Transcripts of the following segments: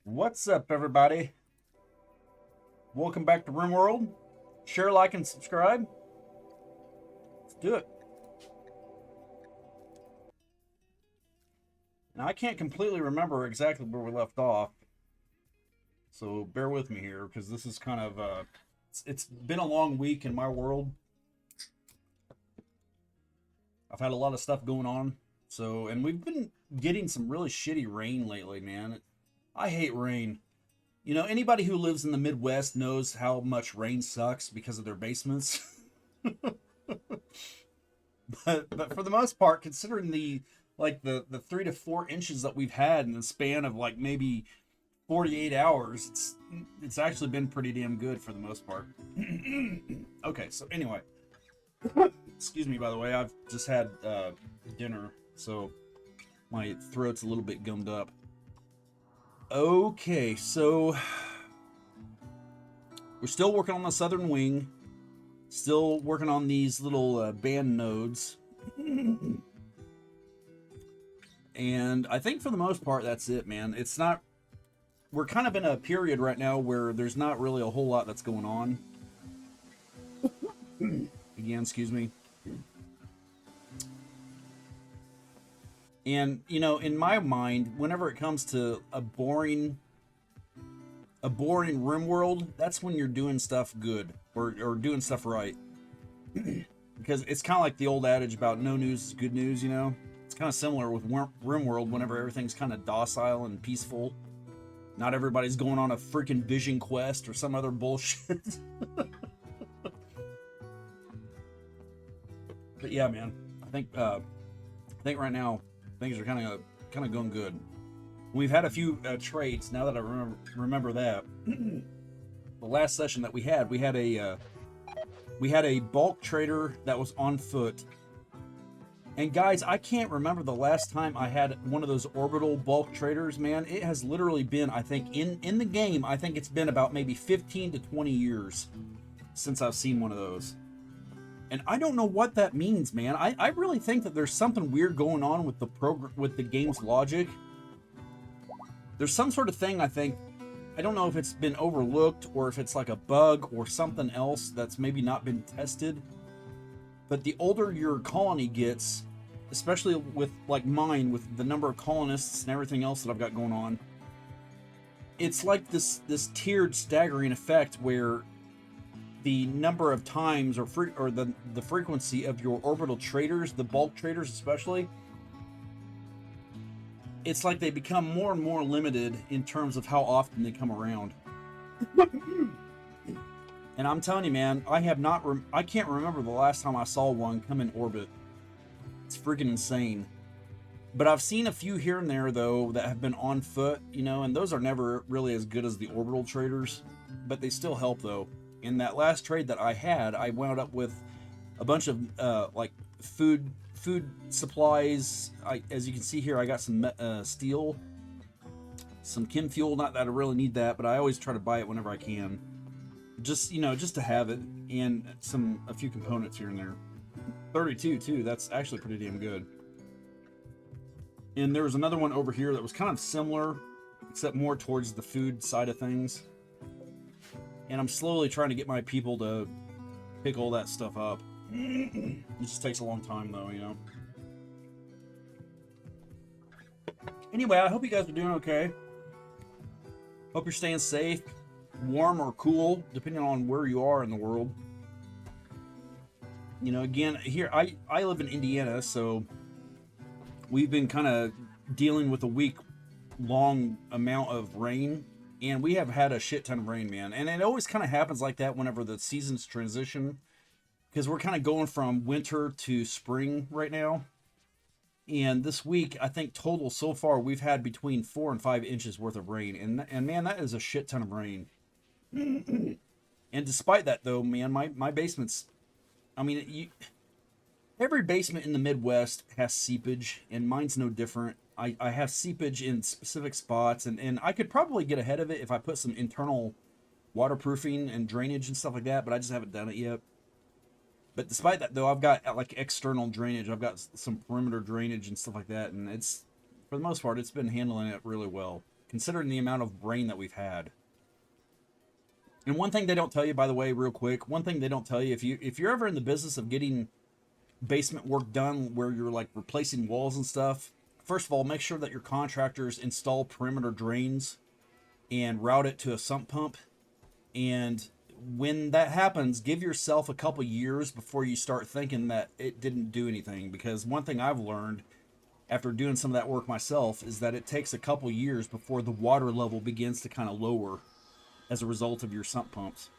What's up, everybody? Welcome back to Rimworld. Share, like, and subscribe. Let's do it. Now, I can't completely remember exactly where we left off, so bear with me here because this is kind of it's been a long week in my world. I've had a lot of stuff going on, and we've been getting some really shitty rain lately, man. I hate rain. You know, anybody who lives in the Midwest knows how much rain sucks because of their basements. but for the most part, considering the 3 to 4 inches that we've had in the span of like maybe 48 hours, it's actually been pretty damn good for the most part. Okay, so anyway, excuse me, by the way, I've just had dinner, so my throat's a little bit gummed up. Okay, so we're still working on the southern wing, still working on these little band nodes. And I think for the most part, that's it, man. It's not, we're kind of in a period right now where there's not really a whole lot that's going on. Again, excuse me. And, you know, in my mind, whenever it comes to a boring Rimworld, that's when you're doing stuff good or doing stuff right. Because it's kind of like the old adage about no news is good news, you know? It's kind of similar with Rimworld whenever everything's kind of docile and peaceful. Not everybody's going on a freaking vision quest or some other bullshit. But yeah, man, I think right now things are kind of going good. We've had a few trades now that I remember that. The last session that we had a bulk trader that was on foot. And guys, I can't remember the last time I had one of those orbital bulk traders, man. It has literally been, I think, in the game, I think it's been about maybe 15 to 20 years since I've seen one of those. And I don't know what that means, man. I really think that there's something weird going on with the game's logic. There's some sort of thing, I think. I don't know if it's been overlooked or if it's like a bug or something else that's maybe not been tested. But the older your colony gets, especially with like mine, with the number of colonists and everything else that I've got going on, it's like this tiered staggering effect where the number of times or the frequency of your orbital traders, the bulk traders especially, it's like they become more and more limited in terms of how often they come around. And I'm telling you, man, I can't remember the last time I saw one come in orbit. It's freaking insane. But I've seen a few here and there, though, that have been on foot, you know, and those are never really as good as the orbital traders, but they still help, though. In that last trade that I had, I wound up with a bunch of, like, food supplies. As you can see here, I got some steel, some chem fuel. Not that I really need that, but I always try to buy it whenever I can. Just, you know, just to have it, and a few components here and there. 32 too, that's actually pretty damn good. And there was another one over here that was kind of similar, except more towards the food side of things. And I'm slowly trying to get my people to pick all that stuff up. It just takes a long time though, you know. Anyway, I hope you guys are doing okay. Hope you're staying safe, warm or cool, depending on where you are in the world. You know, again, here I live in Indiana, so we've been kind of dealing with a week-long amount of rain, and we have had a shit ton of rain, man. And it always kind of happens like that whenever the seasons transition, because we're kind of going from winter to spring right now. And this week, I think total so far, we've had between 4 and 5 inches worth of rain, and man, that is a shit ton of rain. And despite that, though, man, my basement's, I mean, every basement in the Midwest has seepage, and mine's no different. I have seepage in specific spots, and I could probably get ahead of it if I put some internal waterproofing and drainage and stuff like that, but I just haven't done it yet. But despite that, though, I've got like external drainage. I've got some perimeter drainage and stuff like that, and it's, for the most part, it's been handling it really well. considering the amount of rain that we've had. And one thing they don't tell you, by the way, real quick, one thing they don't tell you, if you're ever in the business of getting basement work done where you're like replacing walls and stuff, first of all, make sure that your contractors install perimeter drains and route it to a sump pump. And when that happens, give yourself a couple years before you start thinking that it didn't do anything. Because one thing I've learned after doing some of that work myself is that it takes a couple years before the water level begins to kind of lower as a result of your sump pumps.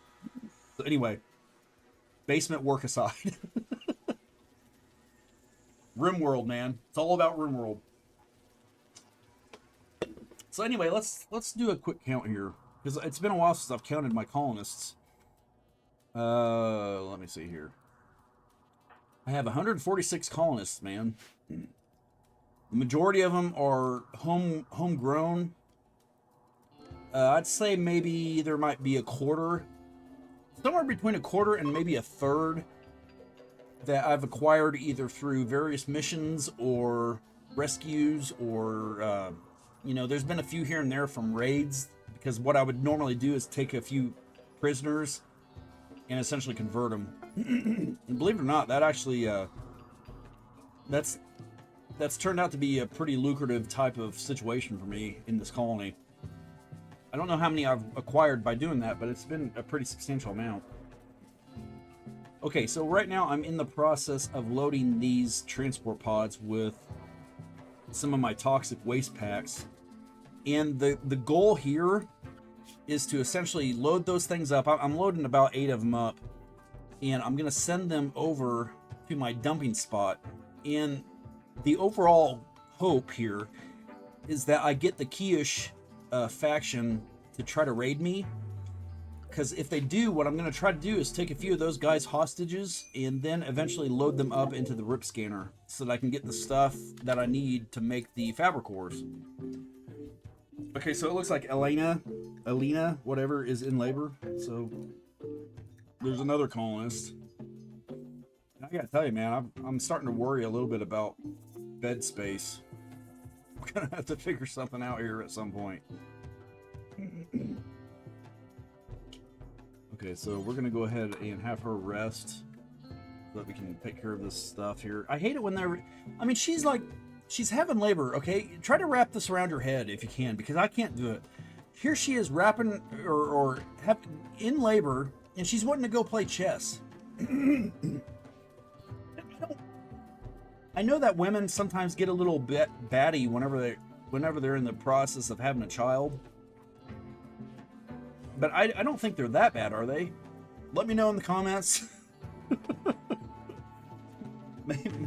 So anyway, basement work aside. Rimworld, man. It's all about Rimworld. So anyway, let's do a quick count here. Because it's been a while since I've counted my colonists. Let me see here. I have 146 colonists, man. The majority of them are homegrown. I'd say maybe there might be a quarter, somewhere between a quarter and maybe a third, that I've acquired either through various missions or rescues or, you know, there's been a few here and there from raids, because what I would normally do is take a few prisoners and essentially convert them. And believe it or not, that actually, that's turned out to be a pretty lucrative type of situation for me in this colony. I don't know how many I've acquired by doing that, but it's been a pretty substantial amount. Okay, so right now I'm in the process of loading these transport pods with some of my toxic waste packs. And the goal here is to essentially load those things up. I'm loading about 8 of them up, and I'm going to send them over to my dumping spot. And the overall hope here is that I get the Kyish faction to try to raid me, because if they do, what I'm going to try to do is take a few of those guys hostages and then eventually load them up into the rip scanner so that I can get the stuff that I need to make the fabric cores. Okay, so it looks like Alina, whatever, is in labor. So there's another colonist. I gotta tell you, man, I'm starting to worry a little bit about bed space. We're gonna have to figure something out here at some point. Okay, so we're gonna go ahead and have her rest so that we can take care of this stuff here. I hate it when they're, I mean, she's having labor, okay? Try to wrap this around your head if you can, because I can't do it. Here she is wrapping or in labor, and she's wanting to go play chess. I know that women sometimes get a little bit batty whenever they're in the process of having a child. But I don't think they're that bad, are they? Let me know in the comments.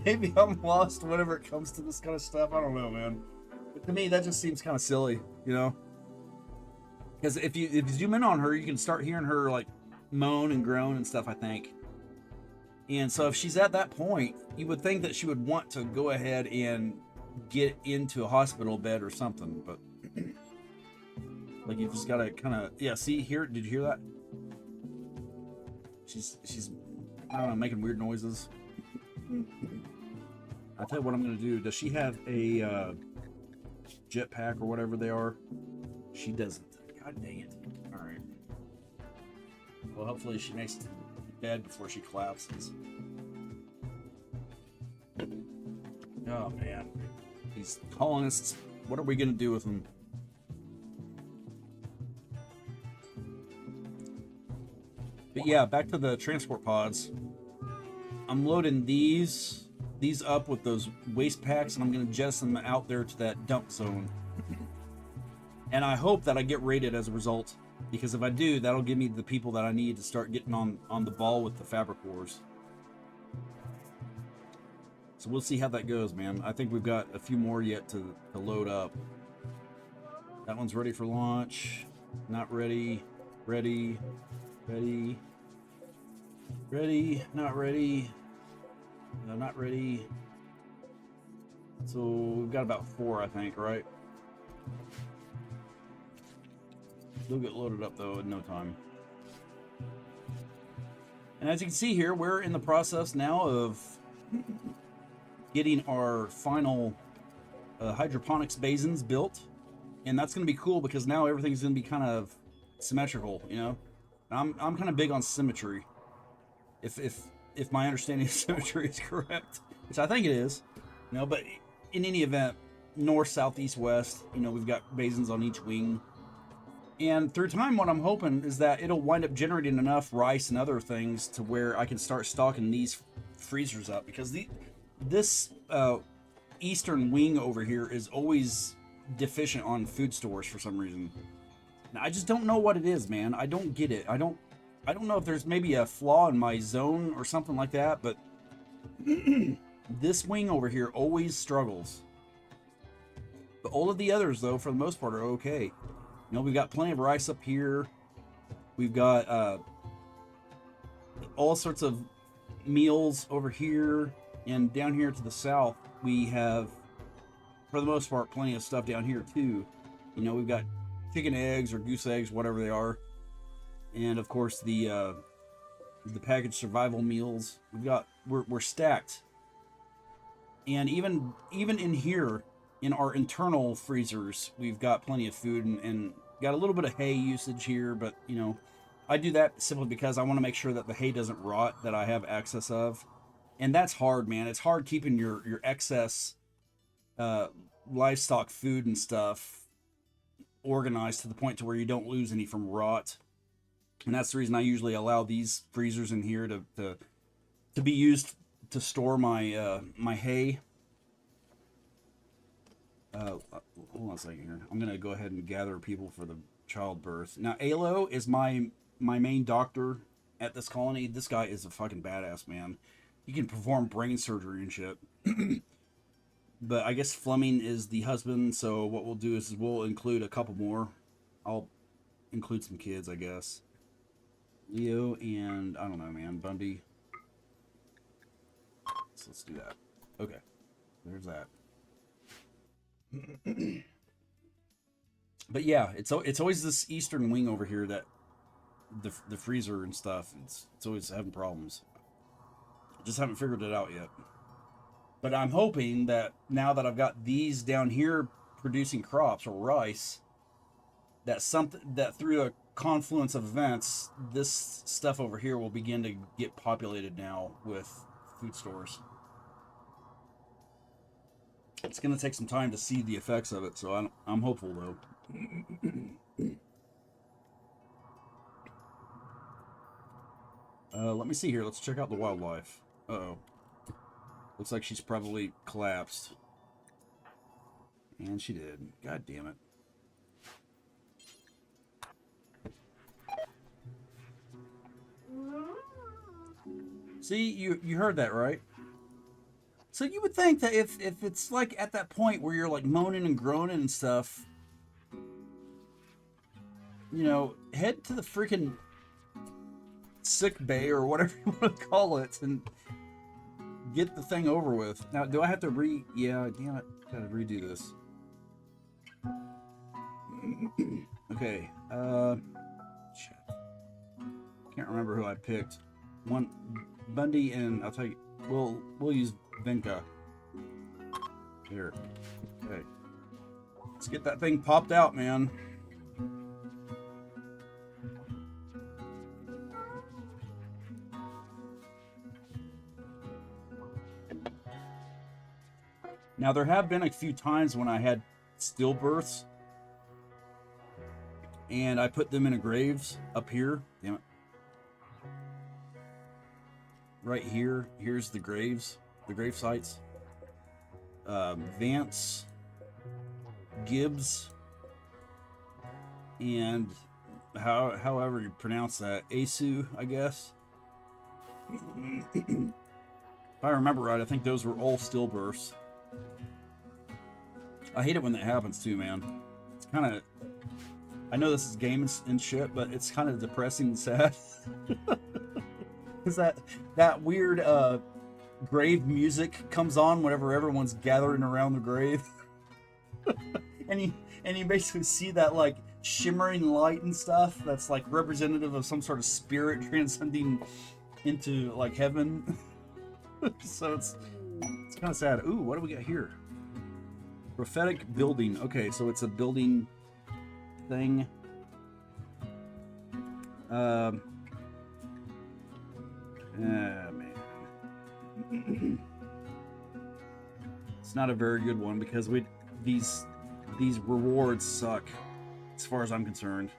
Maybe I'm lost whenever it comes to this kind of stuff. I don't know, man. But to me, that just seems kind of silly, you know? Because if you zoom in on her, you can start hearing her like moan and groan and stuff, I think. And so if she's at that point, you would think that she would want to go ahead and get into a hospital bed or something, but like you just gotta kind of, yeah, see here, did you hear that? She's I don't know, making weird noises. I'll tell you what I'm gonna do. Does she have a jetpack or whatever they are? She doesn't. God dang it. Alright. Well, hopefully she makes it to bed before she collapses. Oh man, these colonists, what are we gonna do with them? But yeah, back to the transport pods. I'm loading these up with those waste packs, and I'm gonna jettison them out there to that dump zone. And I hope that I get rated as a result, because if I do, that'll give me the people that I need to start getting on the ball with the fabric wars. So we'll see how that goes, man. I think we've got a few more yet to load up. That one's ready for launch. Not ready. Ready. Ready. Ready. Not ready. No, not ready. So we've got about 4, I think, right? They'll get loaded up though in no time. And as you can see here, we're in the process now of getting our final hydroponics basins built. And that's going to be cool because now everything's going to be kind of symmetrical, you know. I'm kind of big on symmetry. If my understanding of symmetry is correct, which I think it is, you know. But in any event, north, south, east, west, you know, we've got basins on each wing. And through time, what I'm hoping is that it'll wind up generating enough rice and other things to where I can start stocking these freezers up, because this eastern wing over here is always deficient on food stores for some reason. Now, I just don't know what it is, man. I don't get it. I don't know if there's maybe a flaw in my zone or something like that, but this wing over here always struggles. But all of the others, though, for the most part, are okay. You know, we've got plenty of rice up here. We've got all sorts of meals over here. And down here to the south, we have, for the most part, plenty of stuff down here, too. You know, we've got chicken eggs or goose eggs, whatever they are. And, of course, the packaged survival meals. We're stacked. And even in here, in our internal freezers, we've got plenty of food and got a little bit of hay usage here, but, you know, I do that simply because I want to make sure that the hay doesn't rot, that I have access of. And that's hard, man. It's hard keeping your excess livestock food and stuff organized to the point to where you don't lose any from rot. And that's the reason I usually allow these freezers in here to be used to store my my hay. Hold on a second here. I'm gonna go ahead and gather people for the childbirth. Now, Alo is my main doctor at this colony. This guy is a fucking badass, man. He can perform brain surgery and shit. But I guess Fleming is the husband, so what we'll do is we'll include a couple more. I'll include some kids, I guess. Leo and, I don't know, man, Bundy. So let's do that. Okay, there's that. But yeah, it's always this eastern wing over here that the freezer and stuff, it's always having problems. Just haven't figured it out yet. But I'm hoping that now that I've got these down here producing crops or rice, that through a confluence of events, this stuff over here will begin to get populated now with food stores. It's going to take some time to see the effects of it, so I'm hopeful, though. Let me see here. Let's check out the wildlife. Uh-oh. Looks like she's probably collapsed. And she did. God damn it. See, you heard that, right? So you would think that if it's like at that point where you're like moaning and groaning and stuff, you know, head to the freaking sick bay or whatever you want to call it and get the thing over with. Now, do I have to yeah, damn it, gotta redo this. Okay, shit. Can't remember who I picked. One, Bundy, and I'll tell you, we'll use Vinka. Here. Okay. Let's get that thing popped out, man. Now, there have been a few times when I had stillbirths, and I put them in a graves up here. Damn it. Right here. Here's the graves, the grave sites. Vance, Gibbs, and however you pronounce that, Asu, I guess. If I remember right, I think those were all stillbirths. I hate it when that happens too, man. It's kind of, I know this is games and shit, but it's kind of depressing and sad. Because that weird grave music comes on whenever everyone's gathering around the grave. and you basically see that like shimmering light and stuff that's like representative of some sort of spirit transcending into like heaven. So it's kind of sad. Ooh, what do we got here? Prophetic building. Okay, so it's a building thing. Man. It's not a very good one because these rewards suck as far as I'm concerned.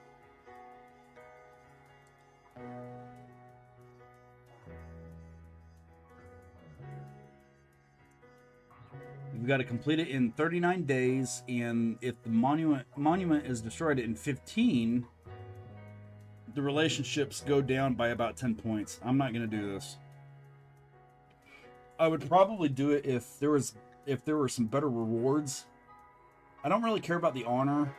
You've got to complete it in 39 days, and if the monument is destroyed in 15, the relationships go down by about 10 points. I'm not going to do this. I would probably do it if there were some better rewards. I don't really care about the honor.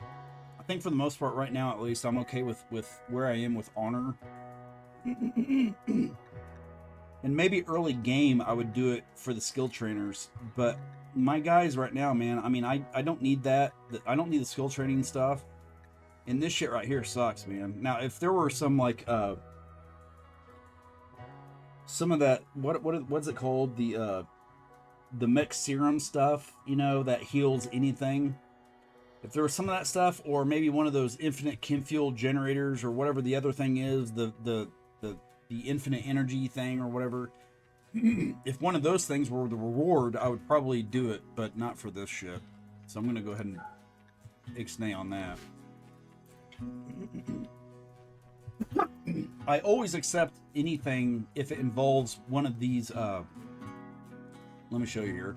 I think for the most part right now, at least, I'm okay with where I am with honor. And maybe early game I would do it for the skill trainers, but my guys right now, man, I mean, I don't need that. I don't need the skill training stuff. And this shit right here sucks, man. Now, if there were some like some of that, what's it called? The mech serum stuff, you know, that heals anything. If there was some of that stuff, or maybe one of those infinite chem fuel generators, or whatever the other thing is, the infinite energy thing, or whatever. If one of those things were the reward, I would probably do it, but not for this shit. So I'm gonna go ahead and ixnay on that. I always accept anything if it involves one of these. Let me show you here.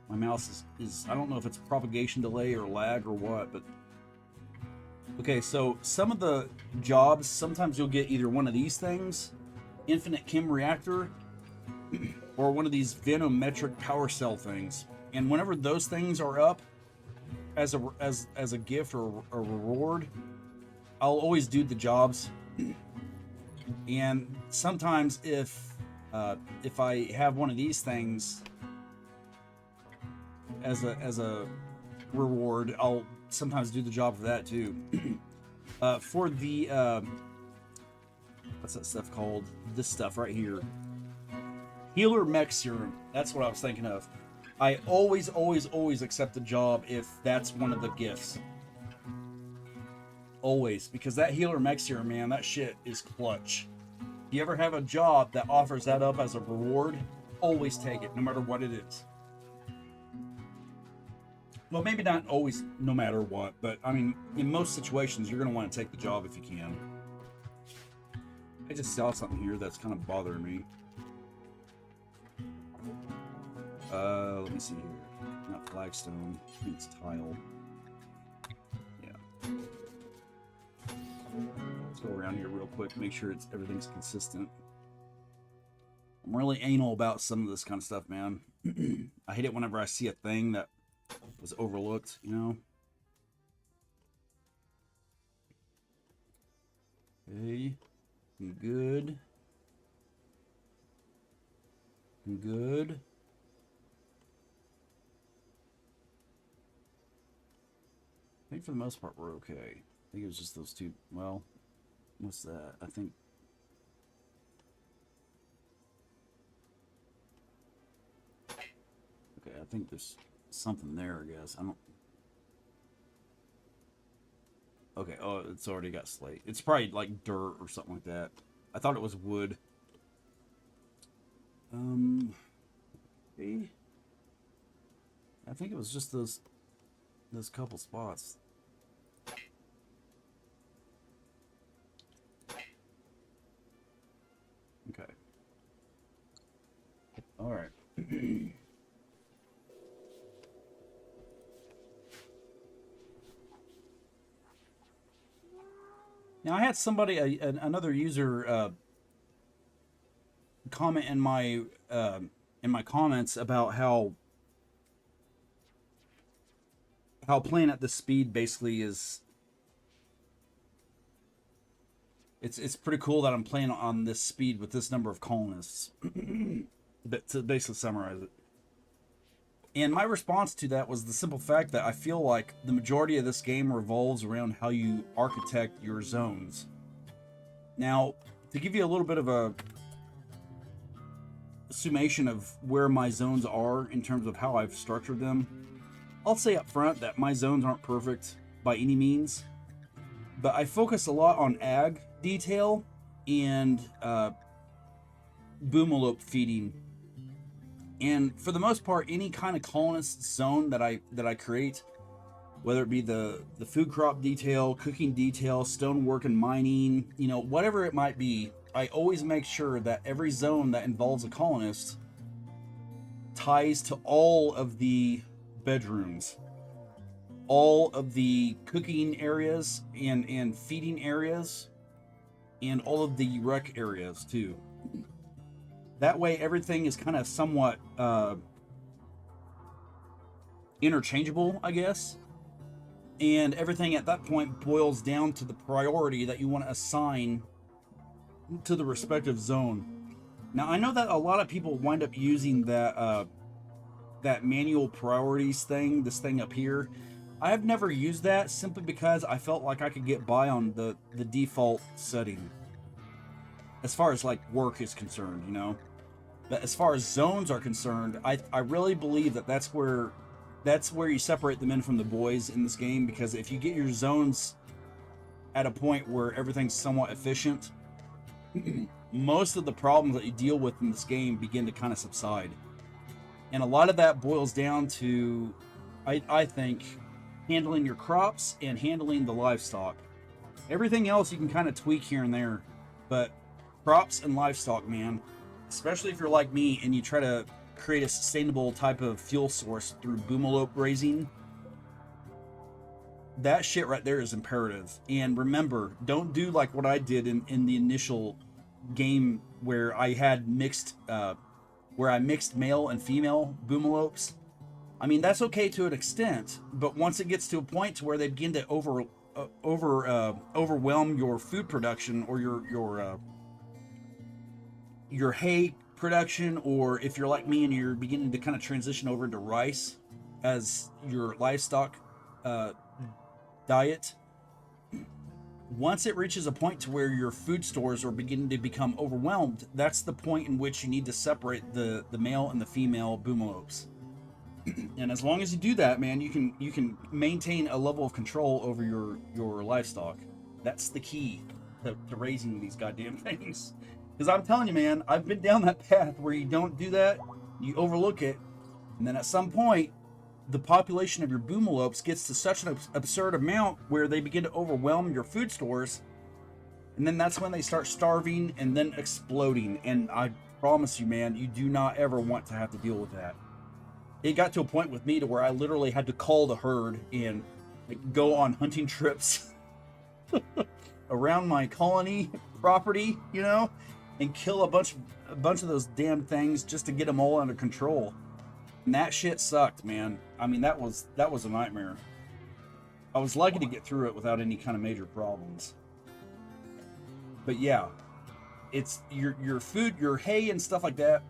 My mouse is I don't know if it's propagation delay or lag or what, but okay. So some of the jobs, sometimes you'll get either one of these things, infinite chem reactor, or one of these venometric power cell things. And whenever those things are up as a gift or a reward, I'll always do the jobs. And sometimes if I have one of these things as a reward, I'll sometimes do the job for that too. For the what's that stuff called? This stuff right here. Healer mech serum. That's what I was thinking of. I always accept the job if that's one of the gifts. Always. Because that healer mech serum, man, that shit is clutch. If you ever have a job that offers that up as a reward, always take it, no matter what it is. Well, maybe not always, no matter what, but I mean, in most situations, you're going to want to take the job if you can. I just saw something here that's kind of bothering me. Let me see here. Not flagstone. I think it's tile. Yeah. Let's go around here real quick, make sure everything's consistent. I'm really anal about some of this kind of stuff, man. I hate it whenever I see a thing that was overlooked, you know? Okay. Good. Good. I think for the most part we're okay. I think it was just those two. Well, what's that? I think. Okay, I think there's something there, I guess. I don't. Okay, oh, it's already got slate. It's probably like dirt or something like that. I thought it was wood. Okay. I think it was just those couple spots. Okay. All right. Now I had somebody, another user, comment in my comments about how playing at this speed basically is. It's pretty cool that I'm playing on this speed with this number of colonists. But to basically summarize it. And my response to that was the simple fact that I feel like the majority of this game revolves around how you architect your zones. Now, to give you a little bit of a summation of where my zones are in terms of how I've structured them, I'll say up front that my zones aren't perfect by any means, but I focus a lot on ag detail and boomalope feeding. And for the most part, any kind of colonist zone that I create, whether it be the food crop detail, cooking detail, stonework and mining, you know, whatever it might be, I always make sure that every zone that involves a colonist ties to all of the bedrooms, all of the cooking areas and feeding areas, and all of the rec areas too. That way everything is kind of somewhat interchangeable, I guess. And everything at that point boils down to the priority that you want to assign to the respective zone. Now, I know that a lot of people wind up using that manual priorities thing, this thing up here. I have never used that simply because I felt like I could get by on the default setting as far as like work is concerned, you know. But as far as zones are concerned, I really believe that that's where you separate the men from the boys in this game, because if you get your zones at a point where everything's somewhat efficient, most of the problems that you deal with in this game begin to kind of subside. And a lot of that boils down to, I think, handling your crops and handling the livestock. Everything else you can kind of tweak here and there, but crops and livestock, man, especially if you're like me and you try to create a sustainable type of fuel source through boomalope raising, that shit right there is imperative. And remember, don't do like what I did in the initial game where I had mixed where I mixed male and female boomalopes. I mean, that's okay to an extent, but once it gets to a point to where they begin to overwhelm your food production or your hay production, or if you're like me and you're beginning to kind of transition over into rice as your livestock diet, once it reaches a point to where your food stores are beginning to become overwhelmed, that's the point in which you need to separate the male and the female boomalopes. And as long as you do that, man, you can maintain a level of control over your livestock. That's the key to raising these goddamn things. Because I'm telling you, man, I've been down that path where you don't do that, you overlook it, and then at some point, the population of your boomalopes gets to such an absurd amount where they begin to overwhelm your food stores, and then that's when they start starving and then exploding. And I promise you, man, you do not ever want to have to deal with that. It got to a point with me to where I literally had to call the herd and go on hunting trips around my colony property, you know, and kill a bunch of those damn things just to get them all under control. And that shit sucked, man. I mean, that was a nightmare. I was lucky to get through it without any kind of major problems. But yeah, it's your food, your hay and stuff like that.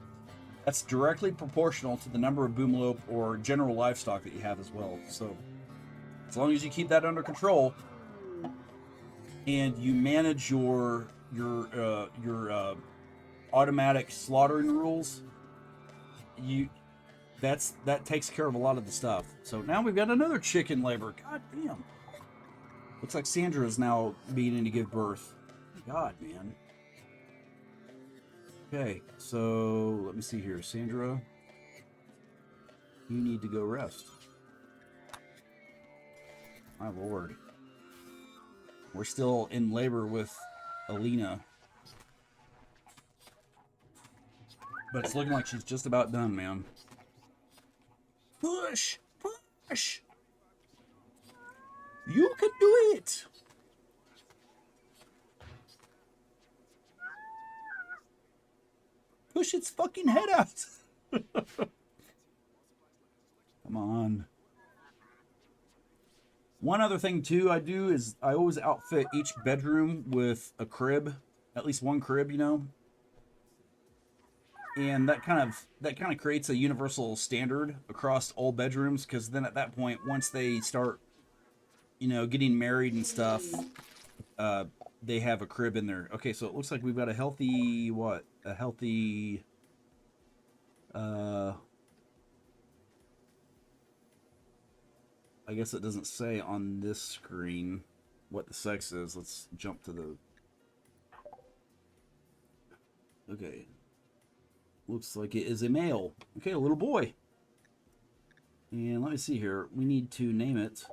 That's directly proportional to the number of boomalope or general livestock that you have as well. So as long as you keep that under control and you manage your automatic slaughtering rules, that takes care of a lot of the stuff. So now we've got another chicken labor. God damn. Looks like Sandra is now beginning to give birth. God, man. Okay, so let me see here. Sandra, you need to go rest. My lord. We're still in labor with Alina. But it's looking like she's just about done, man. Push! Push! You can do it! Push its fucking head out! Come on. One other thing, too, I do is I always outfit each bedroom with a crib. At least one crib, you know? And that kind of creates a universal standard across all bedrooms, because then at that point, once they start, you know, getting married and stuff, they have a crib in there. Okay, so it looks like we've got a healthy I guess it doesn't say on this screen what the sex is. Let's jump to the... Okay. Looks like it is a male. Okay, a little boy. And let me see here. We need to name it.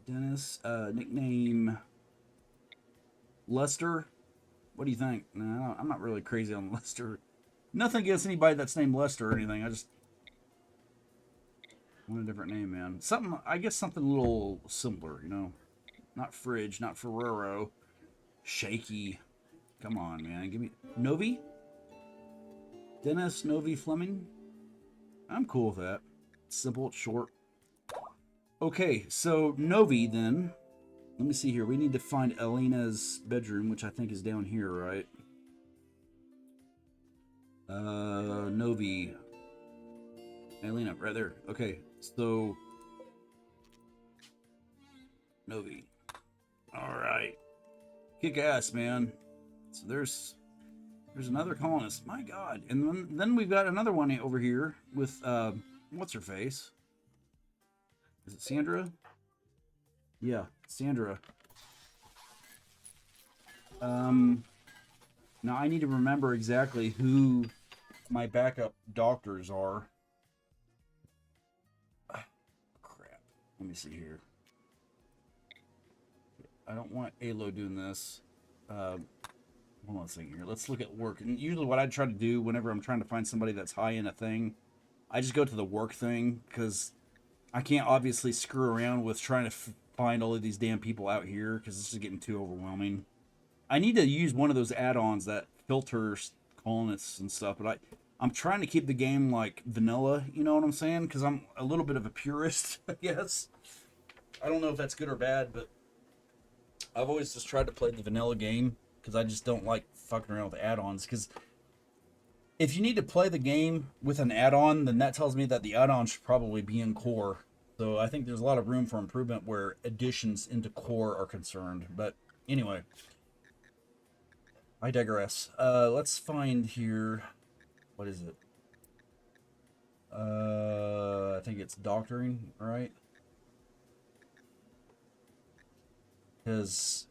Dennis, nickname Lester. What do you think? No, I'm not really crazy on Lester. Nothing against anybody that's named Lester or anything. I just want a different name, man. Something, I guess something a little simpler, you know? Not Fridge, not Ferrero. Shaky. Come on, man. Give me... Novi? Dennis Novi Fleming? I'm cool with that. It's simple, it's short. Okay, so Novi then. Let me see here. We need to find Elena's bedroom, which I think is down here, right? Novi. Elena, right there. Okay, so... Novi. Alright. Kick ass, man. So there's another colonist. My God. And then we've got another one over here with, what's her face? Is it Sandra? Yeah, Sandra. Now I need to remember exactly who my backup doctors are. Crap. Let me see here. I don't want Alo doing this. Hold on a second here. Let's look at work. And usually what I try to do whenever I'm trying to find somebody that's high in a thing, I just go to the work thing, because I can't obviously screw around with trying to find all of these damn people out here, because this is getting too overwhelming. I need to use one of those add-ons that filters colonists and stuff, but I'm trying to keep the game like vanilla, you know what I'm saying? Because I'm a little bit of a purist, I guess. I don't know if that's good or bad, but I've always just tried to play the vanilla game, because I just don't like fucking around with add-ons. Because if you need to play the game with an add-on, then that tells me that the add-on should probably be in core. So I think there's a lot of room for improvement where additions into core are concerned. But anyway, I digress. Let's find here. What is it? I think it's doctoring, right? Because,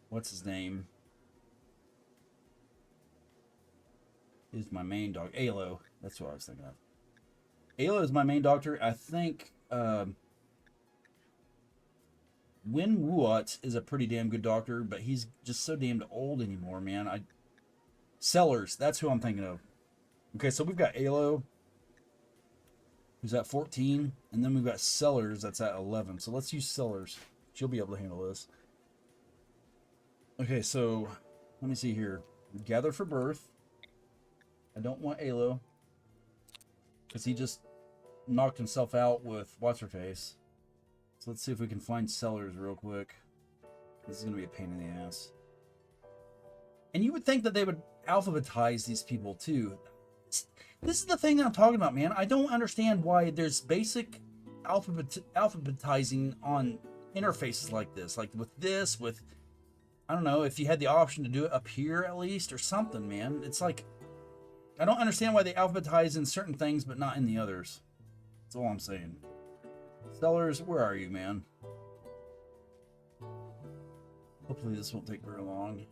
what's his name? Is my main dog. Alo. That's what I was thinking of. Alo is my main doctor. I think, Win Wuot is a pretty damn good doctor, but he's just so damned old anymore, man. Sellers, that's who I'm thinking of. Okay, so we've got Alo, who's at 14, and then we've got Sellers, that's at 11. So let's use Sellers. She'll be able to handle this. Okay, so let me see here. Gather for birth. I don't want Alo, because he just knocked himself out with what's-her-face. So let's see if we can find Sellers real quick. This is going to be a pain in the ass. And you would think that they would alphabetize these people too. This is the thing that I'm talking about, man. I don't understand why there's basic alphabetizing on interfaces like this. Like with this, with... I don't know, if you had the option to do it up here at least or something, man. It's like... I don't understand why they alphabetize in certain things but not in the others. That's all I'm saying. Sellers, where are you, man? Hopefully this won't take very long.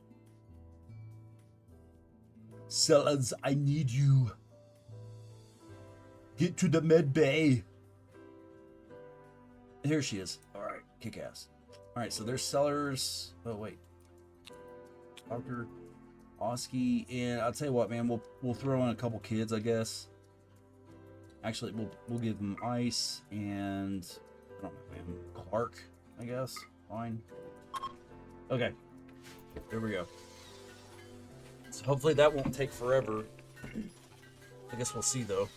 Sellers, I need you. Get to the med bay. Here she is. Alright, kick ass. Alright, so there's Sellers. Oh, wait. Dr. Oski, and I'll tell you what, man, we'll throw in a couple kids, I guess. Actually, we'll give them Ice and I don't know, man, Clark, I guess. Fine. Okay, there we go. So hopefully that won't take forever. I guess we'll see though.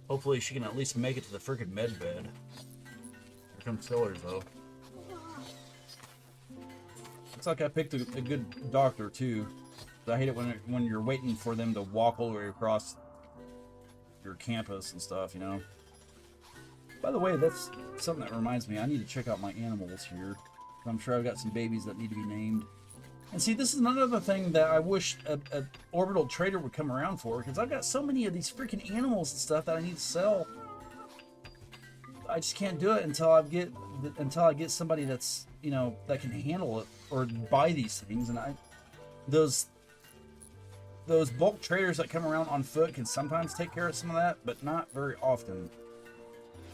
Hopefully she can at least make it to the freaking med bed. Here comes Sellers though. Looks like I picked a good doctor too. I hate it when you're waiting for them to walk all the way across your campus and stuff, you know. By the way, that's something that reminds me. I need to check out my animals here. I'm sure I've got some babies that need to be named. And see, this is another thing that I wish a orbital trader would come around for, because I've got so many of these freaking animals and stuff that I need to sell. I just can't do it until I get somebody that's, you know, that can handle it or buy these things. And those bulk traders that come around on foot can sometimes take care of some of that, but not very often.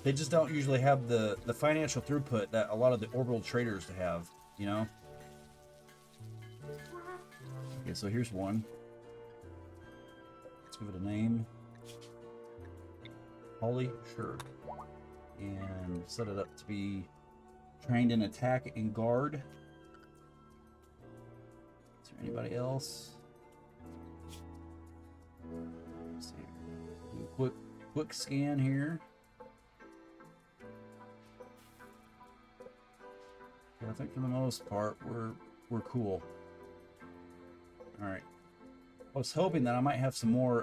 They just don't usually have the financial throughput that a lot of the orbital traders have, you know. Okay, so here's one. Let's give it a name. Holly, sure. And set it up to be trained in attack and guard. Is there anybody else? Let's see. Do a quick scan here. Yeah, I think for the most part we're cool. All right. I was hoping that I might have some more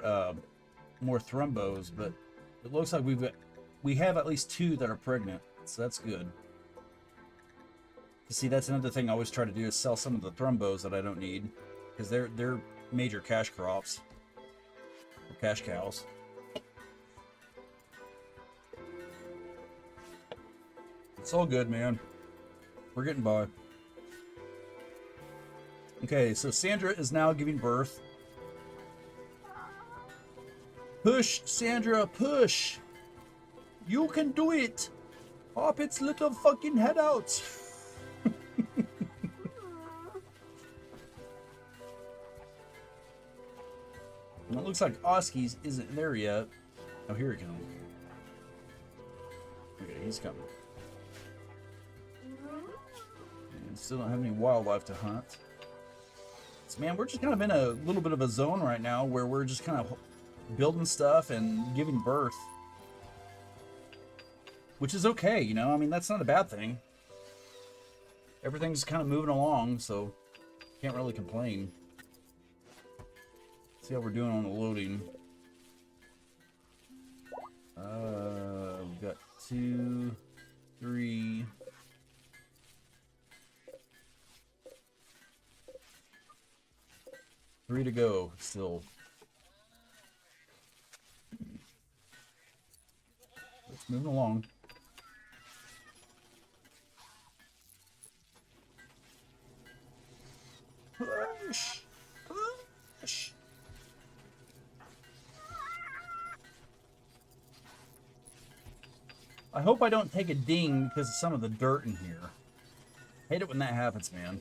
thrumbos, but it looks like we have at least 2 that are pregnant, so that's good. See, that's another thing I always try to do is sell some of the thrumbos that I don't need, because they're major cash crops, or cash cows. It's all good, man. We're getting by. Okay, so Sandra is now giving birth. Push, Sandra, push! You can do it! Pop its little fucking head out! And it looks like Oski's isn't there yet. Oh, here he comes. Okay, he's coming. And still don't have any wildlife to hunt. So, man, we're just kind of in a little bit of a zone right now where we're just kind of building stuff and giving birth. Which is okay, you know? I mean, that's not a bad thing. Everything's kind of moving along, so can't really complain. See how we're doing on the loading. We've got 2, 3. Three to go still. It's moving along. Push! Push! I hope I don't take a ding because of some of the dirt in here. Hate it when that happens, man.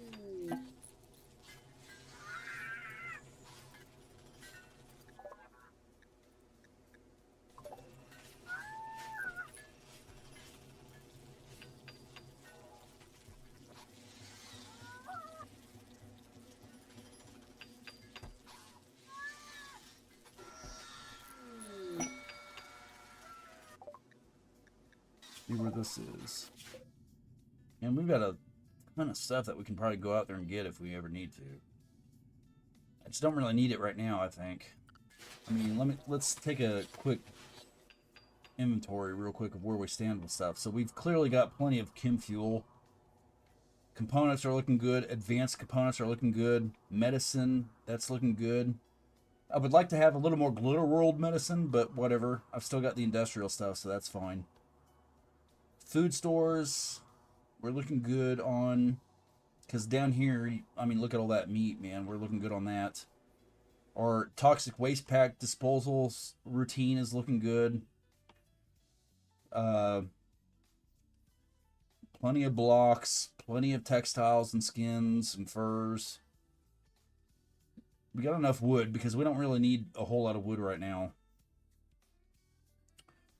See where this is. And we've got a ton of stuff that we can probably go out there and get if we ever need to. I just don't really need it right now, I think. I mean, let's take a quick inventory real quick of where we stand with stuff. So we've clearly got plenty of chem fuel. Components are looking good. Advanced components are looking good. Medicine, that's looking good. I would like to have a little more Glitter World medicine, but whatever. I've still got the industrial stuff, so that's fine. Food stores, we're looking good on, because down here, I mean, look at all that meat, man. We're looking good on that. Our toxic waste pack disposals routine is looking good. Plenty of blocks, plenty of textiles and skins and furs. We got enough wood because we don't really need a whole lot of wood right now.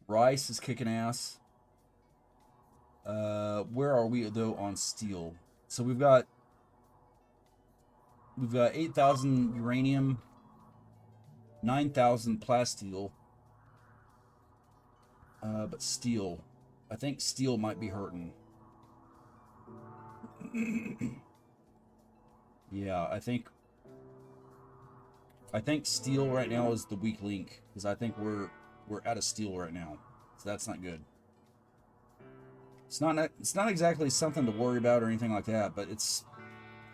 Rice is kicking ass. Where are we though on steel? So we've got 8,000 uranium, 9,000 plasteel. But steel, I think steel might be hurting. Yeah, I think steel right now is the weak link, because I think we're out of steel right now, so that's not good. It's not exactly something to worry about or anything like that, but it's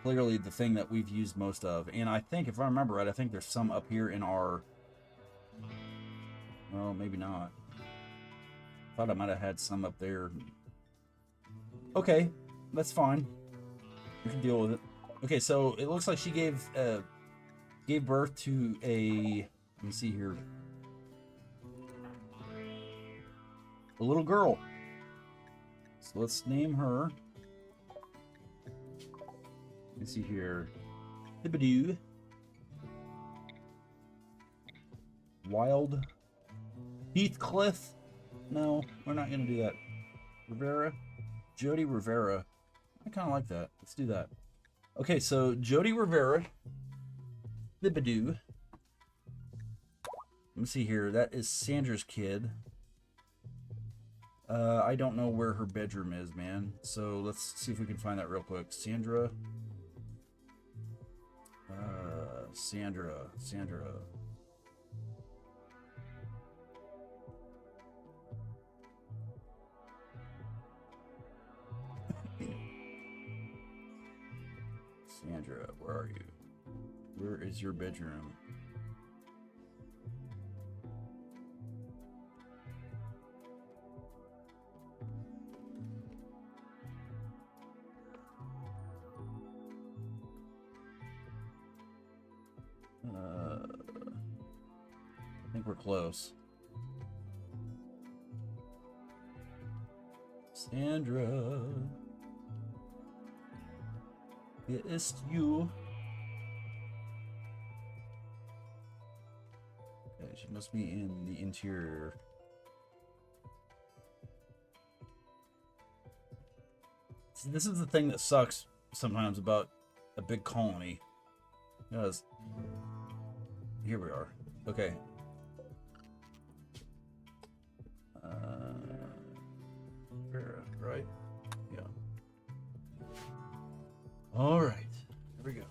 clearly the thing that we've used most of. And I think, if I remember right, I think there's some up here in our... Well, maybe not. Thought I might have had some up there. Okay, that's fine. We can deal with it. Okay, so it looks like she gave birth to a... Let me see here. A little girl. So let's name her. Let me see here. Thibodeau. Wild. Heathcliff. No, we're not going to do that. Rivera. Jody Rivera. I kind of like that. Let's do that. Okay, so Jody Rivera. Thibodeau. Let me see here. That is Sandra's kid. I don't know where her bedroom is, man. So let's see if we can find that real quick. Sandra. Sandra. Sandra, where are you? Where is your bedroom? I think we're close. Sandra, hier ist you. Okay, she must be in the interior. See, this is the thing that sucks sometimes about a big colony. Because here we are. Okay. Right? Yeah. All right. Here we go.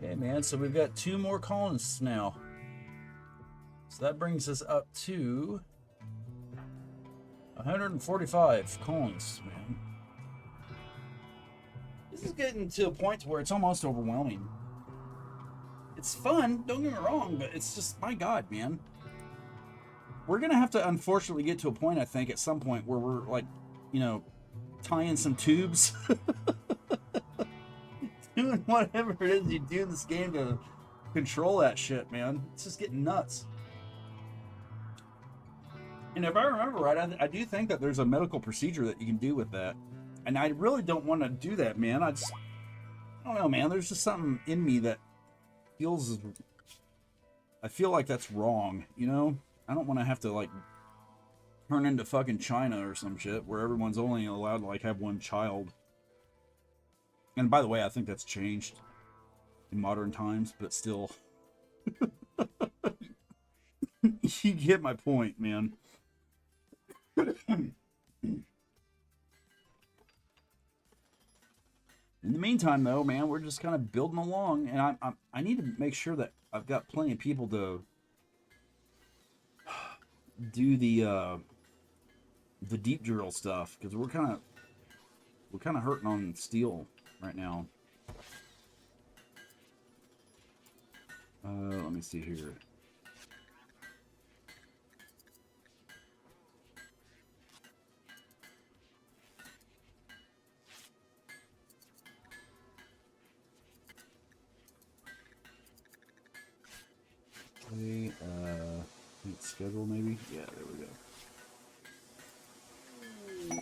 Okay, man. So we've got 2 more colonists now. So that brings us up to 145 colonists, man. This is getting to a point where it's almost overwhelming. It's fun, don't get me wrong, but it's just, my God, man. We're going to have to, unfortunately, get to a point, I think, at some point where we're, like, you know, tying some tubes. Doing whatever it is you do in this game to control that shit, man. It's just getting nuts. And if I remember right, I do think that there's a medical procedure that you can do with that. And I really don't want to do that, man. I don't know, man. There's just something in me that feels... I feel like that's wrong, you know? I don't want to have to, like, turn into fucking China or some shit where everyone's only allowed to, like, have 1 child. And by the way, I think that's changed in modern times, but still... You get my point, man. In the meantime, though, man, we're just kind of building along, and I need to make sure that I've got plenty of people to do the deep drill stuff, because we're kind of hurting on steel right now. Let me see here. Okay, schedule maybe? Yeah, there we go.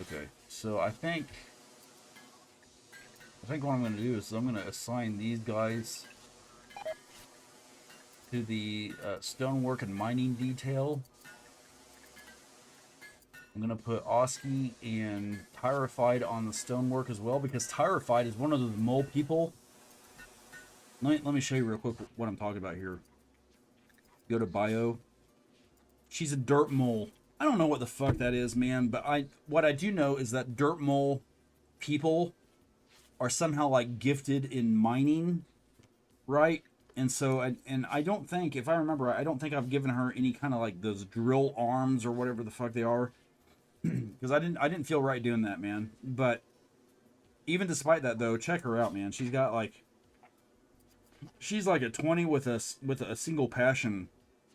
Okay, so I think what I'm going to do is I'm going to assign these guys to the stonework and mining detail. I'm going to put Oski and Tyrified on the stonework as well, because Tyrified is one of the mole people. Let me show you real quick what I'm talking about here. Go to bio. She's a dirt mole. I don't know what the fuck that is, man, but what I do know is that dirt mole people are somehow, like, gifted in mining, right? And so, I don't think, if I remember, I don't think I've given her any kind of like those drill arms or whatever the fuck they are, because I didn't feel right doing that, man. But even despite that, though, check her out, man. She's like a 20 with a single passion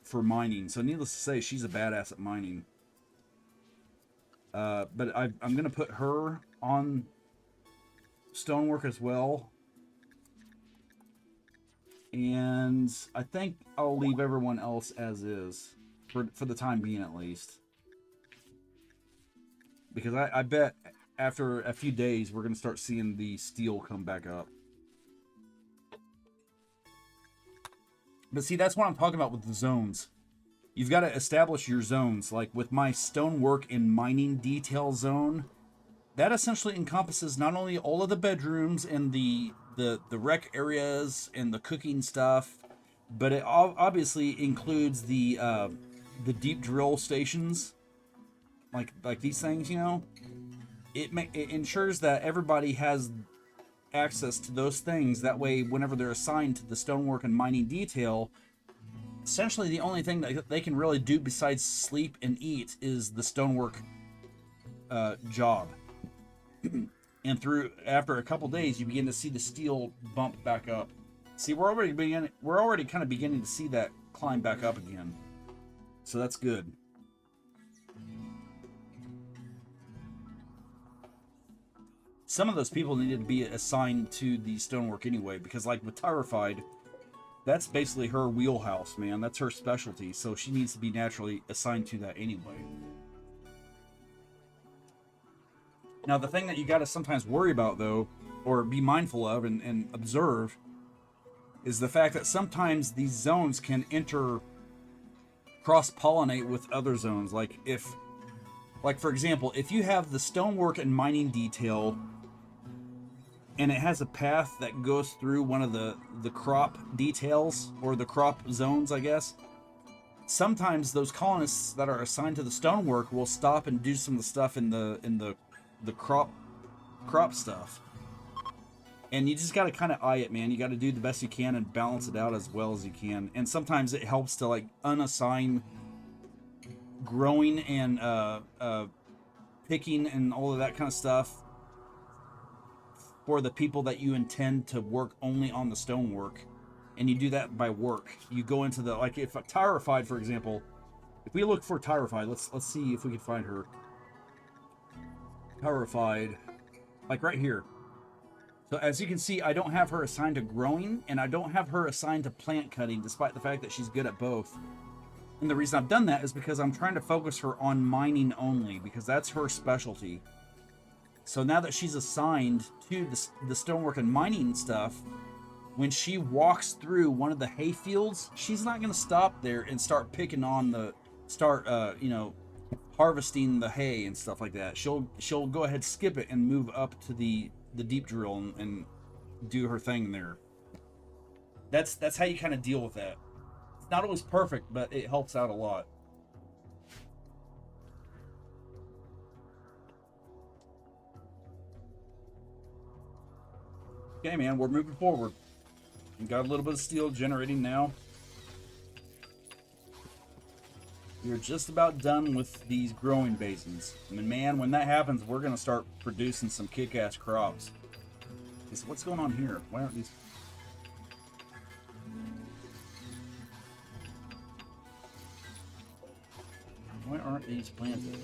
for mining. So needless to say, she's a badass at mining. But I'm gonna put her on stonework as well. And I think I'll leave everyone else as is for the time being, at least. Because I bet after a few days we're gonna start seeing the steel come back up. But see, that's what I'm talking about with the zones. You've got to establish your zones. Like with my stonework and mining detail zone, that essentially encompasses not only all of the bedrooms and the rec areas and the cooking stuff, but it obviously includes the deep drill stations, like these things. You know, it ensures that everybody has access to those things. That way, whenever they're assigned to the stonework and mining detail, essentially the only thing that they can really do besides sleep and eat is the stonework job. And after a couple days, you begin to see the steel bump back up. See, we're already kind of beginning to see that climb back up again. So that's good. Some of those people needed to be assigned to the stonework anyway, because like with Tyrified, that's basically her wheelhouse, man. That's her specialty, so she needs to be naturally assigned to that anyway. Now, the thing that you got to sometimes worry about, though, or be mindful of and observe, is the fact that sometimes these zones can cross-pollinate with other zones. Like for example, if you have the stonework and mining detail and it has a path that goes through one of the crop details, or the crop zones, I guess, sometimes those colonists that are assigned to the stonework will stop and do some of the stuff in the crop stuff. And you just got to kind of eye it, man. You got to do the best you can and balance it out as well as you can. And sometimes it helps to like unassign growing and picking and all of that kind of stuff for the people that you intend to work only on the stonework. And you do that by work. You go into the, like if Tyrified, for example, if we look for Tyrified, let's see if we can find her. Tyrified, like right here. So as you can see, I don't have her assigned to growing, and I don't have her assigned to plant cutting, despite the fact that she's good at both. And the reason I've done that is because I'm trying to focus her on mining only, because that's her specialty. So now that she's assigned to the stonework and mining stuff, when she walks through one of the hay fields, she's not going to stop there and start picking on harvesting the hay and stuff like that. She'll go ahead, skip it, and move up to the deep drill and do her thing there. That's how you kind of deal with that. It's not always perfect, but it helps out a lot. Okay, man, we're moving forward. We got a little bit of steel generating now. We're just about done with these growing basins. I mean, man, when that happens, we're going to start producing some kick-ass crops. Okay, so what's going on here? Why aren't these... Why aren't these planted?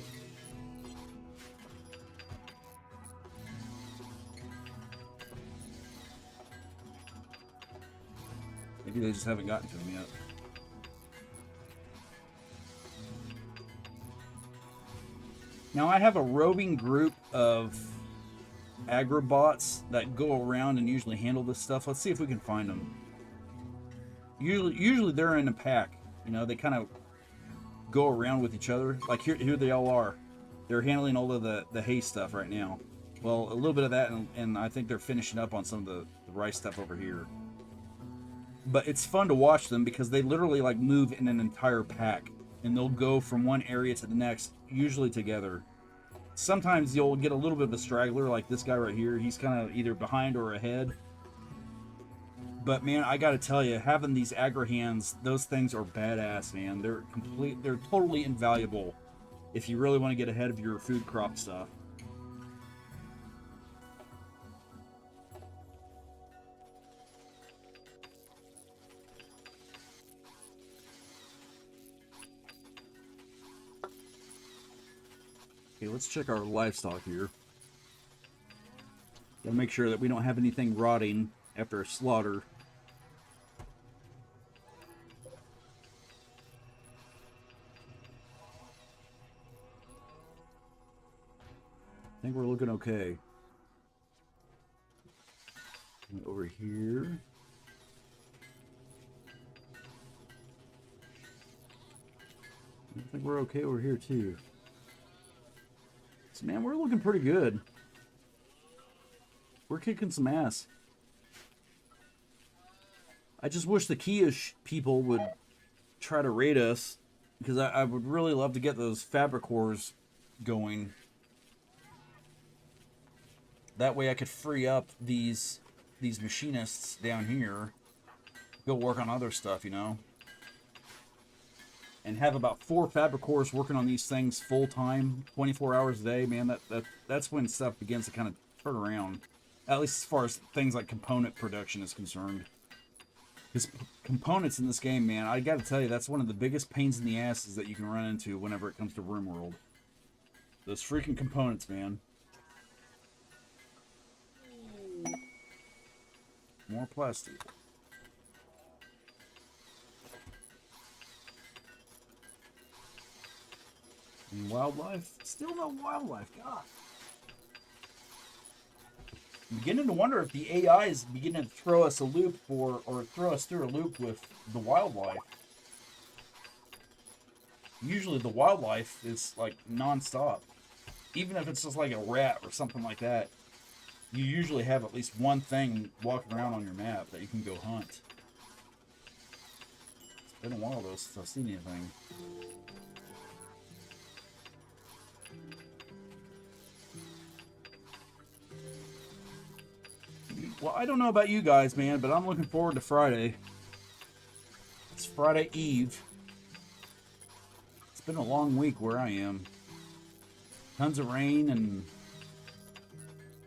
Maybe they just haven't gotten to them yet. Now I have a roving group of agrobots that go around and usually handle this stuff. Let's see if we can find them. Usually they're in a pack. You know, they kind of go around with each other. Like here they all are. They're handling all of the hay stuff right now. Well, a little bit of that, and I think they're finishing up on some of the rice stuff over here. But it's fun to watch them because they literally like move in an entire pack, and they'll go from one area to the next, usually together. Sometimes you'll get a little bit of a straggler, like this guy right here. He's kind of either behind or ahead. But man, I gotta tell you, having these agri-hands, those things are badass, man. They're totally invaluable if you really want to get ahead of your food crop stuff. Okay, let's check our livestock here. Gotta make sure that we don't have anything rotting after a slaughter. I think we're looking okay. Over here. I think we're okay over here too. So man, we're looking pretty good. We're kicking some ass. I just wish the Kia people would try to raid us, because I would really love to get those fabricors going. That way I could free up these machinists down here, go work on other stuff, you know, and have about 4 fabricors working on these things full time, 24 hours a day. Man, that's when stuff begins to kind of turn around. At least as far as things like component production is concerned. Because components in this game, man, I gotta tell you, that's one of the biggest pains in the asses that you can run into whenever it comes to Rimworld. Those freaking components, man. More plastic. And wildlife? Still no wildlife, God. I'm beginning to wonder if the AI is beginning to throw us a loop or throw us through a loop with the wildlife. Usually the wildlife is like non-stop. Even if it's just like a rat or something like that, you usually have at least one thing walking around on your map that you can go hunt. It's been a while though since I've seen anything. Well, I don't know about you guys, man, but I'm looking forward to Friday. It's Friday Eve. It's been a long week where I am. Tons of rain and,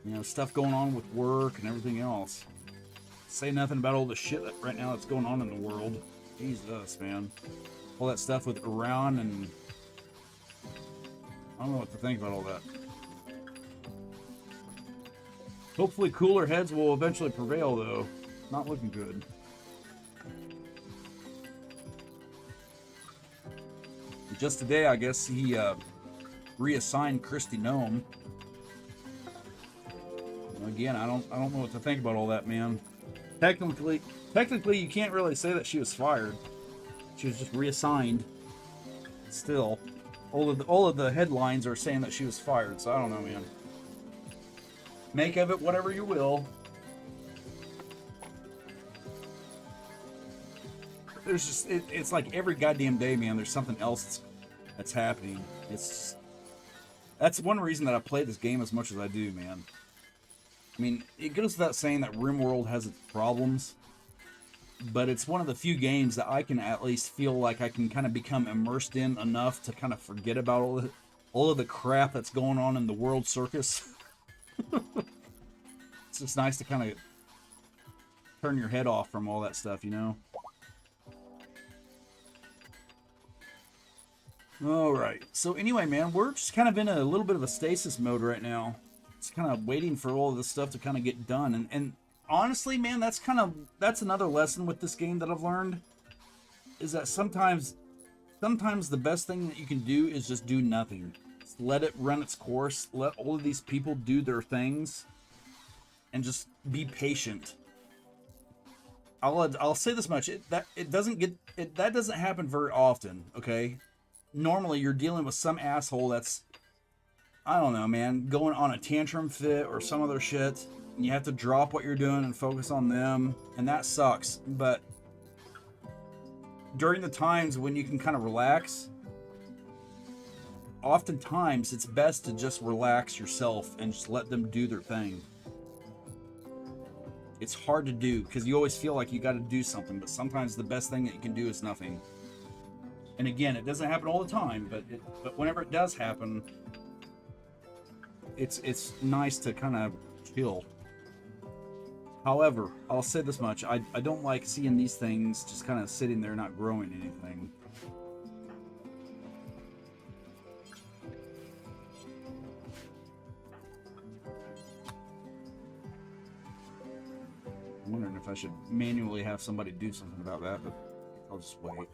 you know, stuff going on with work and everything else. Say nothing about all the shit that right now that's going on in the world. Jesus, man. All that stuff with Iran, and I don't know what to think about all that. Hopefully cooler heads will eventually prevail, though. Not looking good. Just today, I guess he reassigned Christy Gnome. Again, I don't know what to think about all that, man. Technically, you can't really say that she was fired. She was just reassigned. Still, all of the headlines are saying that she was fired. So I don't know, man. Make of it whatever you will. There's just it's like every goddamn day, man. There's something else that's happening. That's one reason that I play this game as much as I do, man. I mean, it goes without saying that Rimworld has its problems, but it's one of the few games that I can at least feel like I can kind of become immersed in enough to kind of forget about all of the crap that's going on in the world circus. It's just nice to kind of turn your head off from all that stuff, you know? Alright, so anyway, man, we're just kind of in a little bit of a stasis mode right now. It's kind of waiting for all of this stuff to kind of get done. And honestly, man, that's another lesson with this game that I've learned. Is that sometimes the best thing that you can do is just do nothing. Just let it run its course. Let all of these people do their things. And just be patient. I'll say this much: that doesn't happen very often. Okay, normally you're dealing with some asshole that's, I don't know, man, going on a tantrum fit or some other shit, and you have to drop what you're doing and focus on them, and that sucks. But during the times when you can kind of relax, oftentimes it's best to just relax yourself and just let them do their thing. It's hard to do because you always feel like you got to do something, but sometimes the best thing that you can do is nothing. And again, it doesn't happen all the time, but whenever it does happen, it's nice to kind of chill. However, I'll say this much: I don't like seeing these things just kind of sitting there not growing anything. I'm wondering if I should manually have somebody do something about that, but I'll just wait.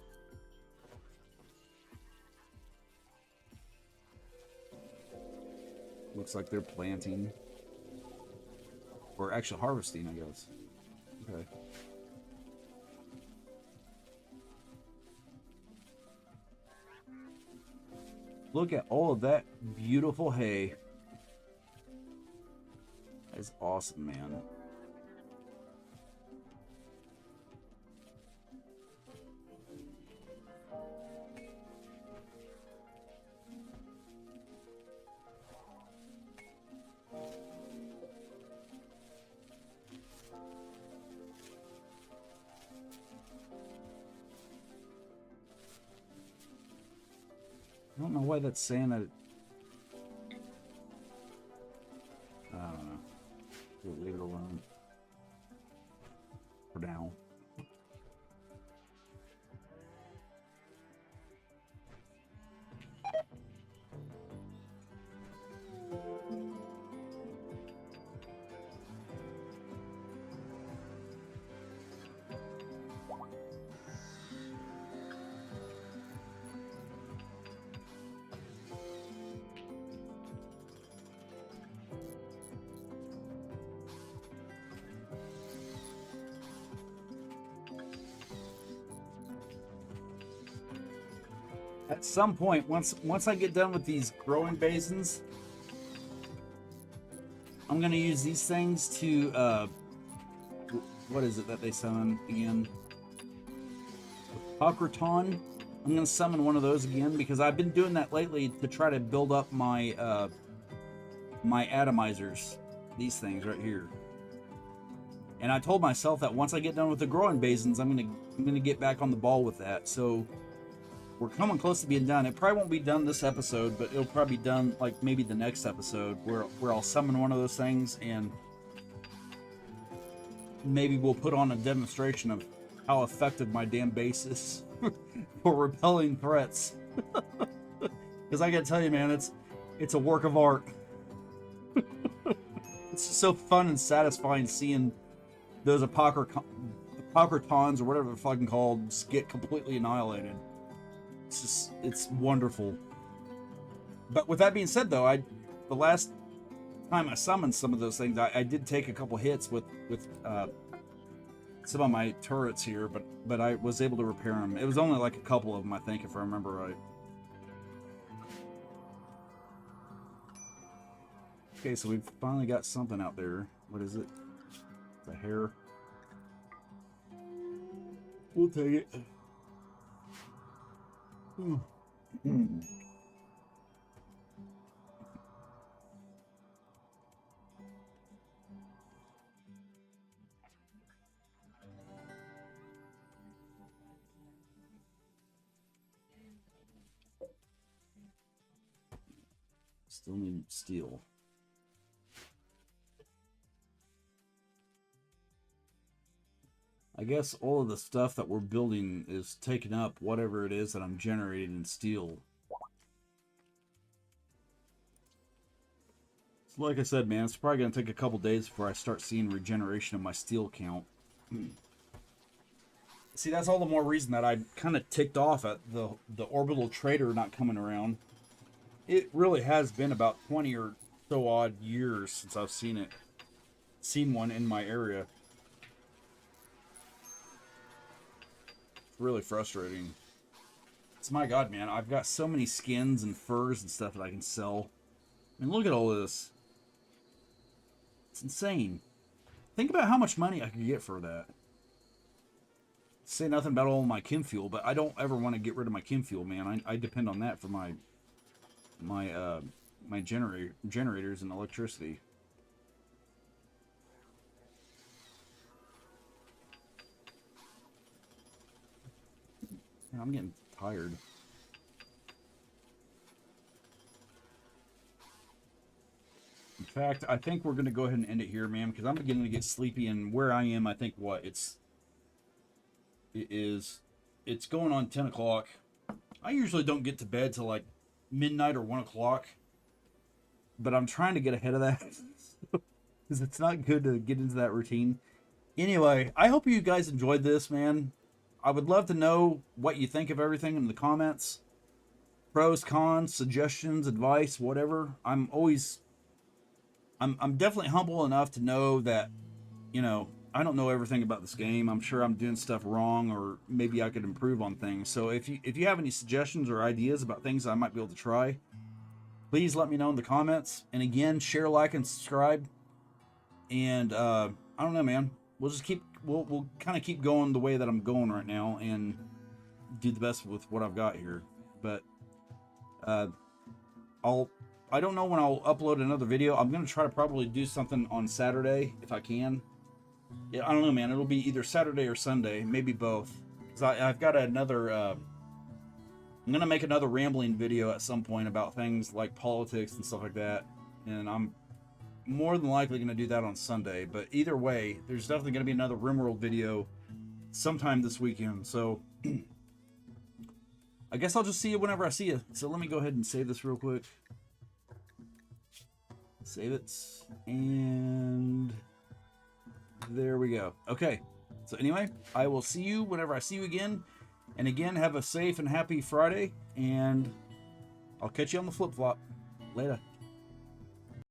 Looks like they're planting. Or actually harvesting, I guess. Okay. Look at all of that beautiful hay. That is awesome, man. I don't know why that's saying that. I don't know. We'll leave it alone for now. At some point, once I get done with these growing basins, I'm gonna use these things to what is it that they summon again? Pakruton. I'm gonna summon one of those again because I've been doing that lately to try to build up my my atomizers. These things right here. And I told myself that once I get done with the growing basins, I'm gonna get back on the ball with that. So we're coming close to being done. It probably won't be done this episode, but it'll probably be done like maybe the next episode where I'll summon one of those things and maybe we'll put on a demonstration of how effective my damn base is for repelling threats. Because I gotta tell you, man, it's a work of art. It's so fun and satisfying seeing those Apokrotons or whatever they're fucking called just get completely annihilated. It's wonderful. But with that being said, though, the last time I summoned some of those things, I did take a couple hits with some of my turrets here, but I was able to repair them. It was only like a couple of them, I think, if I remember right. Okay, so we've finally got something out there. What is it? It's a hair. We'll take it. Still need steel. I guess all of the stuff that we're building is taking up whatever it is that I'm generating in steel. So like I said, man, it's probably going to take a couple days before I start seeing regeneration of my steel count. See, that's all the more reason that I kind of ticked off at the orbital trader not coming around. It really has been about 20 or so odd years since I've seen one in my area. It's really frustrating. It's my god, man. I've got so many skins and furs and stuff that I can sell. I mean, look at all this. It's insane. Think about how much money I could get for that. Say nothing about all my chem fuel, but I don't ever want to get rid of my chem fuel, man. I depend on that for my generators and electricity. I'm getting tired. In fact, I think we're going to go ahead and end it here, man, because I'm beginning to get sleepy, and where I am, I think, it's going on 10 o'clock. I usually don't get to bed till like midnight or 1 o'clock, but I'm trying to get ahead of that because it's not good to get into that routine. Anyway, I hope you guys enjoyed this, man. I would love to know what you think of everything in the comments. Pros, cons, suggestions, advice, whatever. I'm definitely humble enough to know that, you know, I don't know everything about this game. I'm sure I'm doing stuff wrong, or maybe I could improve on things. So if you have any suggestions or ideas about things I might be able to try, please let me know in the comments. And again, share, like, and subscribe. And I don't know, man. We'll kind of keep going the way that I'm going right now, and do the best with what I've got here. But I don't know when I'll upload another video. I'm gonna try to probably do something on Saturday if I can. Yeah, I don't know, man. It'll be either Saturday or Sunday, maybe both. Cause I've got another. I'm gonna make another rambling video at some point about things like politics and stuff like that, and I'm more than likely gonna do that on Sunday. But either way, there's definitely gonna be another Rimworld video sometime this weekend. So I guess I'll just see you whenever I see you. So let me go ahead and save this real quick. Save it, and there we go. Okay, so anyway, I will see you whenever I see you again. And again, have a safe and happy Friday, and I'll catch you on the flip-flop. Later.